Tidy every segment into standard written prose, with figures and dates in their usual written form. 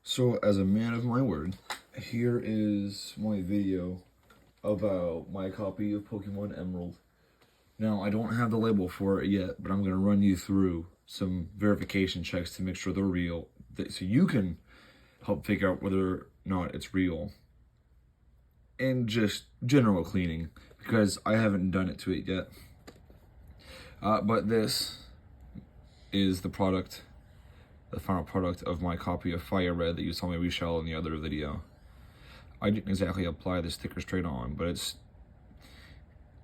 So, as a man of my word, here is my video about my copy of Pokemon Emerald. Now, I don't have the label for it yet, but I'm going to run you through some verification checks to make sure they're real, so you can help figure out whether or not it's real. And just general cleaning, because I haven't done it to it yet. But this is the product, the final product of my copy of Fire Red that you saw me reshell in the other video. I didn't exactly apply the sticker straight on, but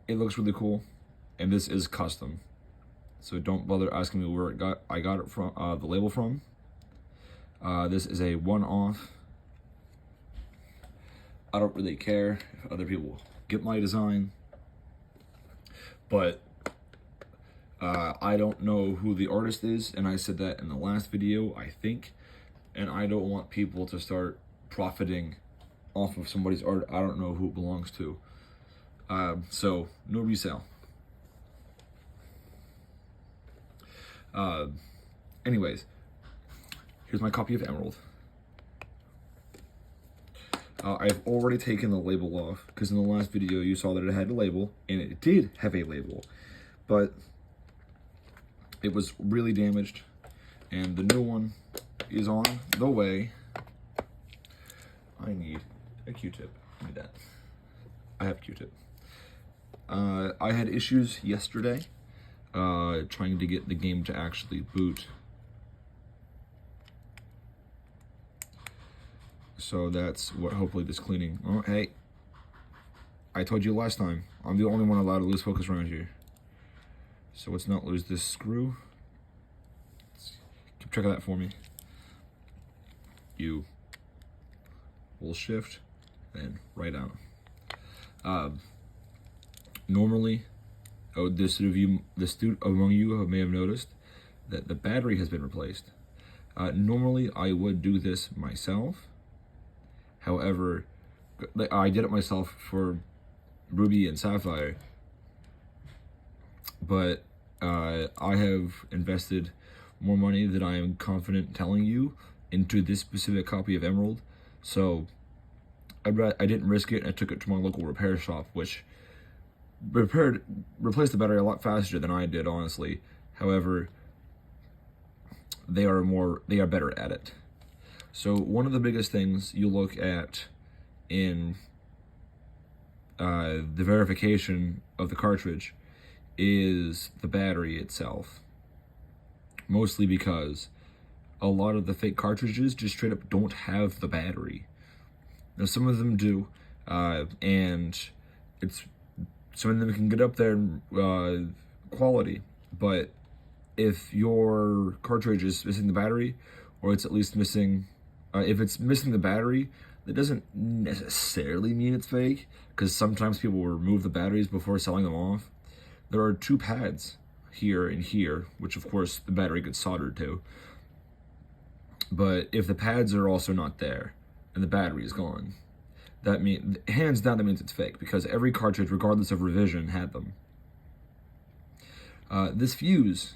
it looks really cool, and this is custom. So don't bother asking me where I got it from, the label from. This is a one-off. I don't really care if other people get my design, but I don't know who the artist is, and I said that in the last video, I think, and I don't want people to start profiting off of somebody's art I don't know who it belongs to. So, no resale. Anyways, here's my copy of Emerald. I've already taken the label off, because in the last video you saw that it had a label, and it did have a label, but it was really damaged, and the new one is on the way. I need a Q-tip. Give me that. I have a Q-tip. I had issues yesterday trying to get the game to actually boot. So that's what hopefully this cleaning. Oh, hey. I told you last time, I'm the only one allowed to lose focus around here. So let's not lose this screw. Keep track of that for me. You will shift, then right out. Normally, the student among you may have noticed that the battery has been replaced. Normally, I would do this myself. However, I did it myself for Ruby and Sapphire, but I have invested more money than I am confident telling you into this specific copy of Emerald, so I didn't risk it. I took it to my local repair shop, which replaced the battery a lot faster than I did, honestly. However, they are better at it. So one of the biggest things you look at in the verification of the cartridge is the battery itself. Mostly because a lot of the fake cartridges just straight up don't have the battery. Now some of them do, and some of them can get up there in quality, but if your cartridge is missing the battery, or it's at least missing, if it's missing the battery, that doesn't necessarily mean it's fake, because sometimes people will remove the batteries before selling them off. There are two pads here and here, which of course the battery gets soldered to. But if the pads are also not there and the battery is gone, that means, hands down, that means it's fake, because every cartridge, regardless of revision, had them. This fuse,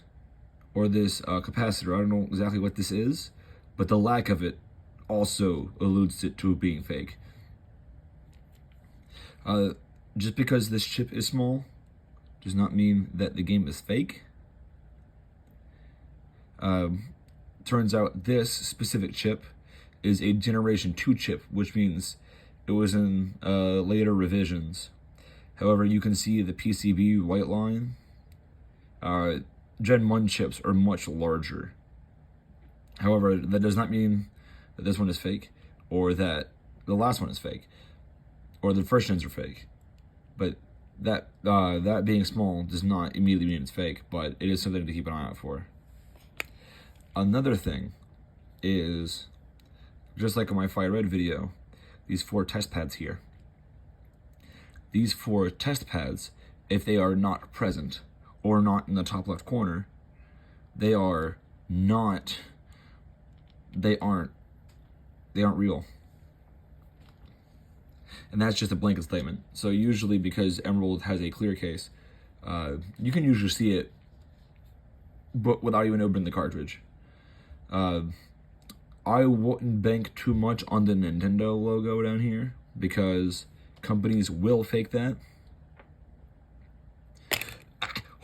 or this capacitor, I don't know exactly what this is, but the lack of it also alludes it to being fake. Just because this chip is small does not mean that the game is fake. Turns out this specific chip is a Generation 2 chip, which means it was in later revisions. However, you can see the PCB white line. Gen 1 chips are much larger. However, that does not mean that this one is fake, or that the last one is fake, or the first gens are fake. But that being small does not immediately mean it's fake, but it is something to keep an eye out for. Another thing is, just like in my Fire Red video, these 4 test pads here. These 4 test pads, if they are not present or not in the top left corner, they aren't real. And that's just a blanket statement. So usually, because Emerald has a clear case, you can usually see it but without even opening the cartridge. I wouldn't bank too much on the Nintendo logo down here because companies will fake that.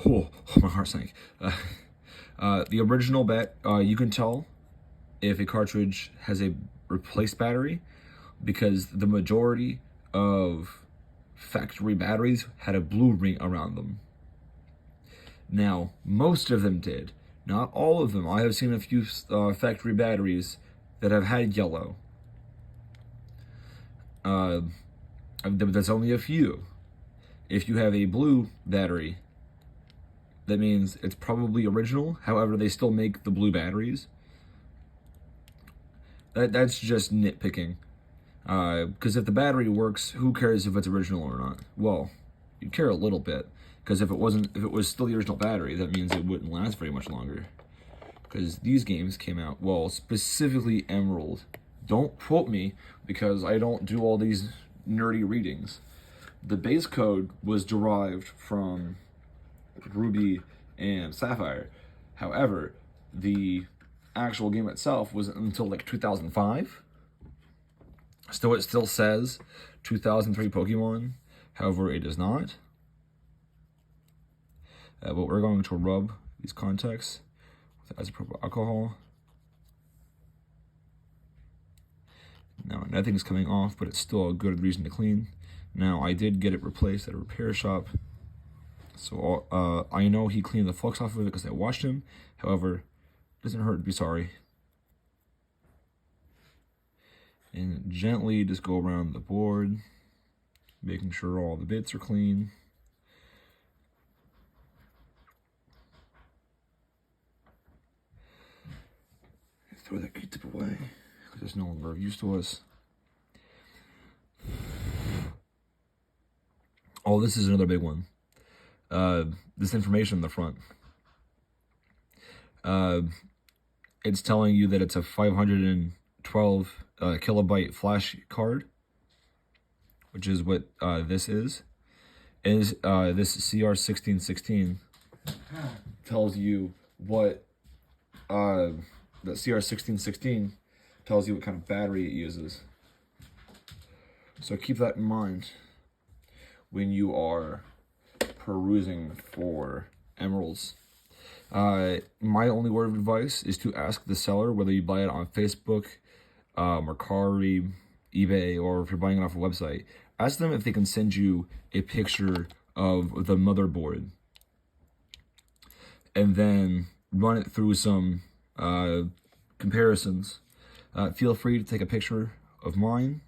Oh, my heart sank. The original you can tell if a cartridge has a replaced battery because the majority of factory batteries had a blue ring around them. Now, most of them did. Not all of them. I have seen a few factory batteries that have had yellow. That's only a few. If you have a blue battery, that means it's probably original. However, they still make the blue batteries. That's just nitpicking. Because if the battery works, who cares if it's original or not? Well, you'd care a little bit. Because if it was still the original battery, that means it wouldn't last very much longer. Because these games came out, well, specifically Emerald. Don't quote me, because I don't do all these nerdy readings. The base code was derived from Ruby and Sapphire. However, the actual game itself wasn't until like 2005. It still says 2003 Pokemon. However, it does not. But we're going to rub these contacts with isopropyl alcohol. Now, nothing's coming off, but it's still a good reason to clean. Now, I did get it replaced at a repair shop. So, I know he cleaned the flux off of it because I watched him. However, it doesn't hurt to be sorry. And gently just go around the board, making sure all the bits are clean. Throw that Q-tip away, because it's no longer of use to us. Oh, this is another big one. This information in the front. It's telling you that it's a 512 kilobyte flash card, which is what this is. And this CR1616 tells you what the CR1616 tells you what kind of battery it uses. So keep that in mind when you are perusing for emeralds. My only word of advice is to ask the seller whether you buy it on Facebook, Mercari, eBay, or if you're buying it off a website. Ask them if they can send you a picture of the motherboard and then run it through some comparisons. Feel free to take a picture of mine.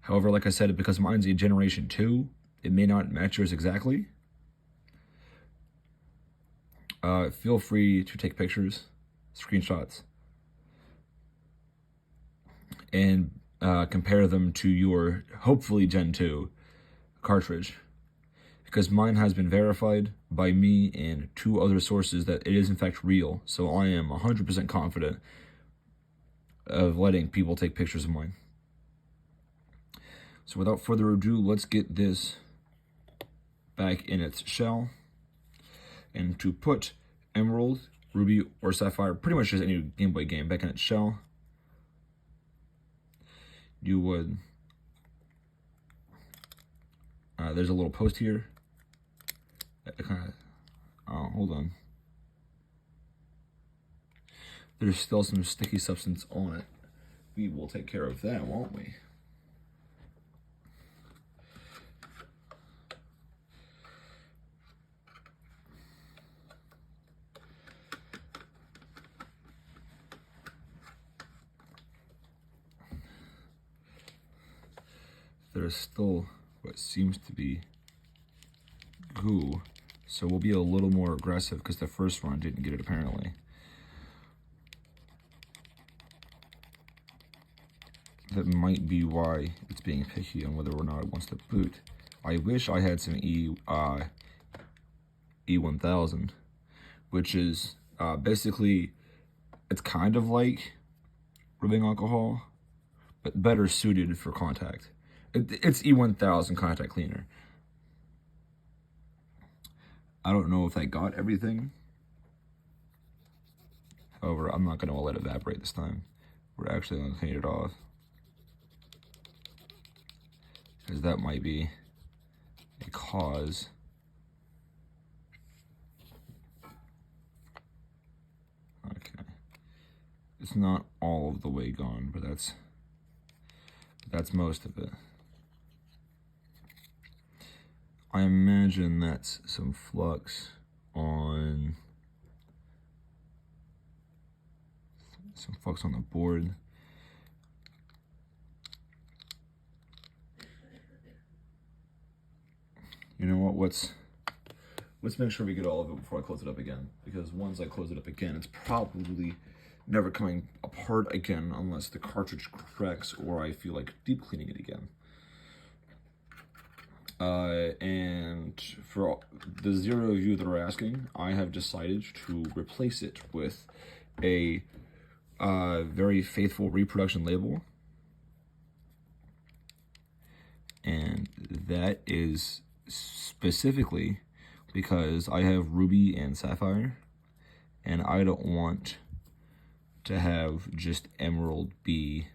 However, like I said, because mine's a Generation 2, it may not match yours exactly. Feel free to take pictures, screenshots, and compare them to your, hopefully, Gen 2 cartridge. Because mine has been verified by me and 2 other sources that it is in fact real. So I am 100% confident of letting people take pictures of mine. So without further ado, let's get this back in its shell. And to put Emerald, Ruby, or Sapphire, pretty much just any Game Boy game, back in its shell, you would... there's a little post here. Hold on. There's still some sticky substance on it. We will take care of that, won't we? There's still what seems to be goo, so we'll be a little more aggressive because the first one didn't get it apparently. That might be why it's being picky on whether or not it wants to boot. I wish I had some E1000, which is basically, it's kind of like rubbing alcohol, but better suited for contact. It's E1000 contact cleaner. I don't know if I got everything. However, I'm not going to let it evaporate this time. we're actually going to clean it off, because that might be a cause. Okay, it's not all of the way gone, but that's most of it. I imagine that's some flux on the board. You know what? Let's make sure we get all of it before I close it up again, because once I close it up again, it's probably never coming apart again unless the cartridge cracks or I feel like deep cleaning it again. And for the 0 of you that are asking, I have decided to replace it with a very faithful reproduction label. And that is specifically because I have ruby and sapphire, and I don't want to have just emerald be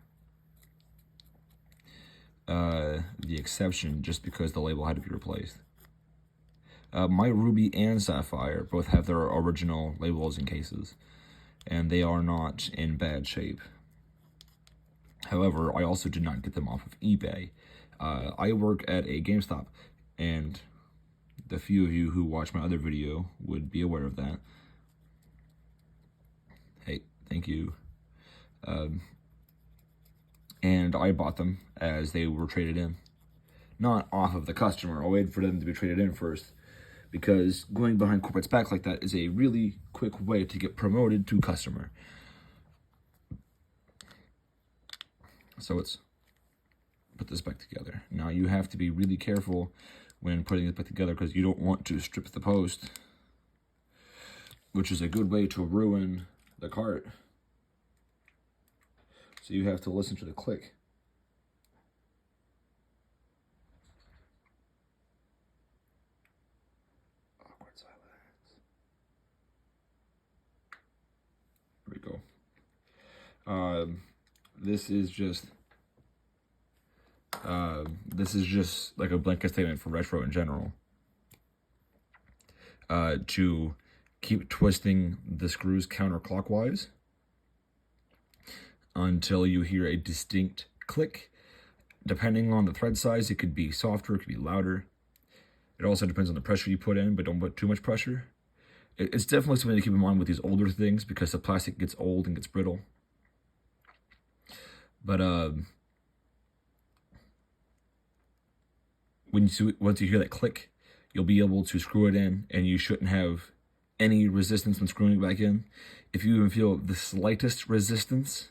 the exception just because the label had to be replaced. My ruby and sapphire both have their original labels and cases, and they are not in bad shape. However, I also did not get them off of eBay. I work at a GameStop, and the few of you who watch my other video would be aware of that. Hey, thank you. And I bought them as they were traded in. Not off of the customer. I waited for them to be traded in first, because going behind corporate's back like that is a really quick way to get promoted to customer. So let's put this back together. Now you have to be really careful when putting it back together, because you don't want to strip the post, which is a good way to ruin the cart. So you have to listen to the click. Awkward silence. There we go. This is just like a blanket statement for retro in general. To keep twisting the screws counterclockwise until you hear a distinct click. Depending on the thread size, it could be softer, it could be louder. It also depends on the pressure you put in, but don't put too much pressure. It's definitely something to keep in mind with these older things, because the plastic gets old and gets brittle. But once you hear that click, you'll be able to screw it in, and you shouldn't have any resistance when screwing it back in. If you even feel the slightest resistance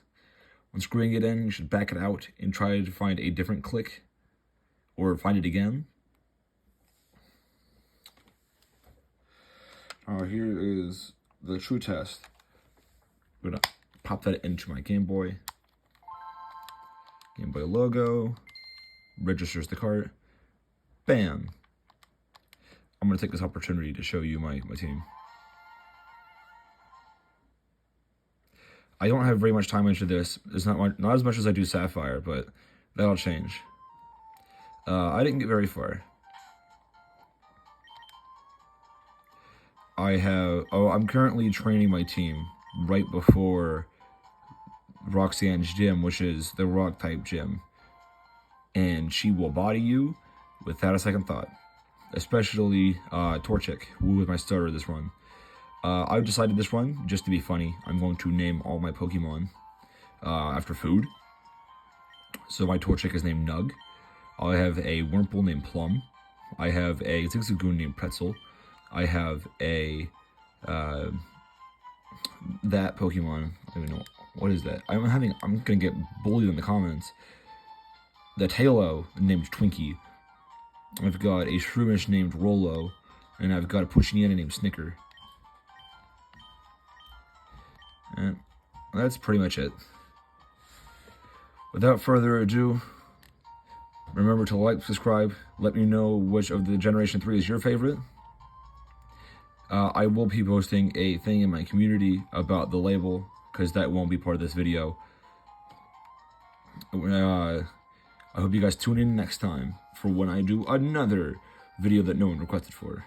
when screwing it in, you should back it out and try to find a different click, or find it again. Here is the true test. I'm gonna pop that into my Game Boy. Game Boy logo, registers the cart, bam. I'm gonna take this opportunity to show you my team. I don't have very much time into this. It's not as much as I do Sapphire, but that'll change. I didn't get very far. I'm currently training my team right before Roxanne's gym, which is the rock type gym. And she will body you without a second thought. Especially Torchic, who was my starter this run. I've decided this run, just to be funny, I'm going to name all my Pokemon after food. So my Torchic is named Nug. I have a Wurmple named Plum. I have a Zigzagoon named Pretzel. I have a that Pokemon. I don't even know what is that. I'm gonna get bullied in the comments. The Tailo named Twinkie. I've got a Shroomish named Rolo, and I've got a Puchiniana named Snicker. And that's pretty much it. Without further ado, remember to like, subscribe, let me know which of the Generation 3 is your favorite. I will be posting a thing in my community about the label, because that won't be part of this video. I hope you guys tune in next time for when I do another video that no one requested for.